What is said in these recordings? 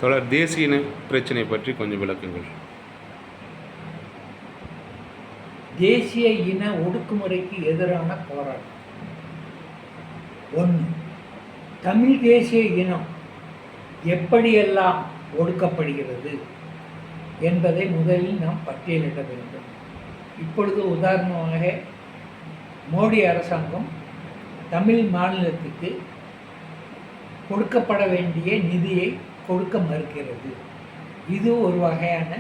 தொடர் தேசிய இன பிரச்சனை பற்றி கொஞ்சம் விளக்குங்கள். தேசிய இன ஒடுக்குமுறைக்கு எதிரான போராட்டம். 1. தமிழ் தேசிய இனம் எப்படியெல்லாம் ஒடுக்கப்படுகிறது என்பதை முதலில் நாம் பட்டியலிட வேண்டும். இப்பொழுது உதாரணமாக மோடி அரசாங்கம் தமிழ் மாநிலத்துக்கு கொடுக்கப்பட வேண்டிய நிதியை கொடுக்க மறுக்கிறது. இது ஒரு வகையான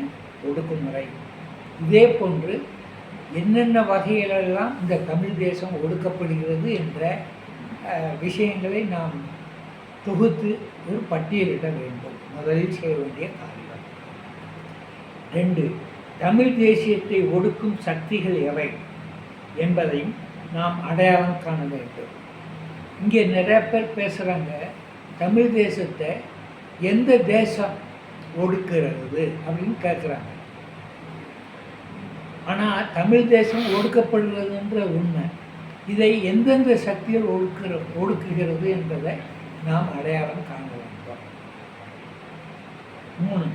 ஒடுக்குமுறை. இதே போன்று என்னென்ன வகையிலெல்லாம் இந்த தமிழ் தேசம் ஒடுக்கப்படுகிறது என்ற விஷயங்களை நாம் தொகுத்து ஒரு பட்டியலிட வேண்டும். முதலில் செய்ய வேண்டிய காரியம். 2. தமிழ் தேசியத்தை ஒடுக்கும் சக்திகள் எவை என்பதையும் நாம் அடையாளம் காண வேண்டும். இங்கே நிறைய பேர் பேசுகிறாங்க, தமிழ் தேசத்தை எந்த தேசம் ஒடுக்கிறது அப்படின்னு கேட்குறாங்க. ஆனால் தமிழ் தேசம் ஒடுக்கப்படுகிறதுன்ற உண்மை. இதை எந்தெந்த சக்திகள் ஒடுக்குகிறது என்பதை நாம் அடையாளம் காண வேண்டும். 3.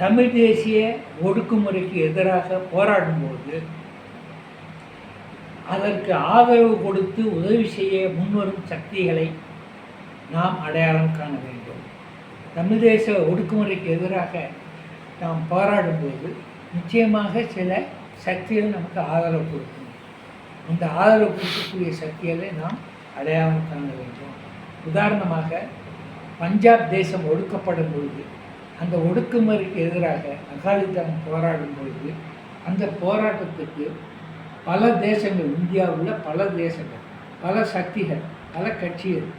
தமிழ் தேசிய ஒடுக்குமுறைக்கு எதிராக போராடும்போது அதற்கு ஆதரவு கொடுத்து உதவி செய்ய முன்வரும் சக்திகளை நாம் அடையாளம் காண வேண்டும். தமிழ் தேச ஒடுக்குமுறைக்கு எதிராக நாம் போராடும்போது நிச்சயமாக சில சக்திகள் நமக்கு ஆதரவு கொடுக்கும். அந்த ஆதரவு கொடுக்கக்கூடிய சக்திகளை நாம் அடையாளம் காண வேண்டும். உதாரணமாக பஞ்சாப் தேசம் ஒடுக்கப்படும் பொழுது அந்த ஒடுக்குமுறைக்கு எதிராக அகாலிதளம் போராடும் பொழுது அந்த போராட்டத்துக்கு பல தேசங்கள், இந்தியாவில் பல தேசங்கள், பல சக்திகள், பல கட்சிகள்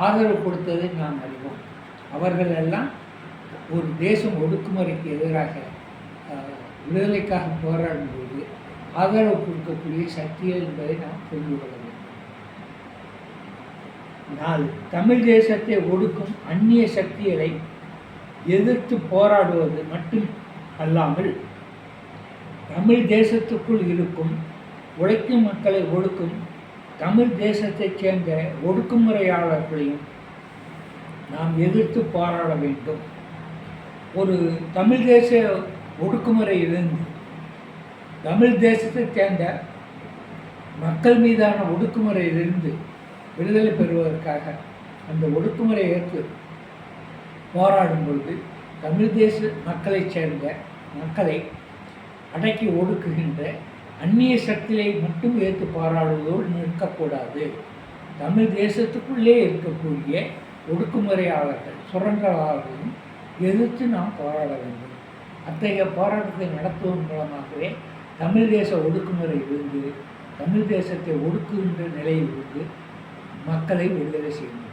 ஆதரவு கொடுத்ததை நாம் அறிவோம். அவர்கள் எல்லாம் ஒரு தேசம் ஒடுக்குமுறைக்கு எதிராக விடுதலைக்காக போராடும்போது ஆதரவு கொடுக்கக்கூடிய சக்திகள் என்பதை நாம் புரிந்து கொள்ள வேண்டும். 4. தமிழ் தேசத்தை ஒடுக்கும் அந்நிய சக்திகளை எதிர்த்து போராடுவது மட்டும் அல்லாமல் தமிழ் தேசத்துக்குள் இருக்கும் உழைக்கும் மக்களை ஒடுக்கும் தமிழ் தேசத்தைச் சேர்ந்த ஒடுக்குமுறையாளர்களையும் நாம் எதிர்த்து போராட வேண்டும். ஒரு தமிழ் தேச ஒடுக்குமுறையிலிருந்து தமிழ் தேசத்தைச் சேர்ந்த மக்கள் மீதான ஒடுக்குமுறையிலிருந்து விடுதலை பெறுவதற்காக அந்த ஒடுக்குமுறை ஏற்று போராடும் பொழுது தமிழ் தேச மக்களைச் சேர்ந்த மக்களை அடக்கி ஒடுக்குகின்ற அந்நிய சக்தியை மட்டும் ஏற்று போராடுவதோடு நிற்கக்கூடாது. தமிழ் தேசத்துக்குள்ளே இருக்கக்கூடிய ஒடுக்குமுறையாளர்கள், சுரண்டலாளர்களையும் எதிர்த்து நாம் போராட வேண்டும். அத்தகைய போராட்டத்தை நடத்துவதன் மூலமாகவே தமிழ் தேச ஒடுக்குமுறையிலிருந்து, தமிழ் தேசத்தை ஒடுக்குகின்ற நிலையிலிருந்து மக்களை விடுதலை செய்ய முடியும்.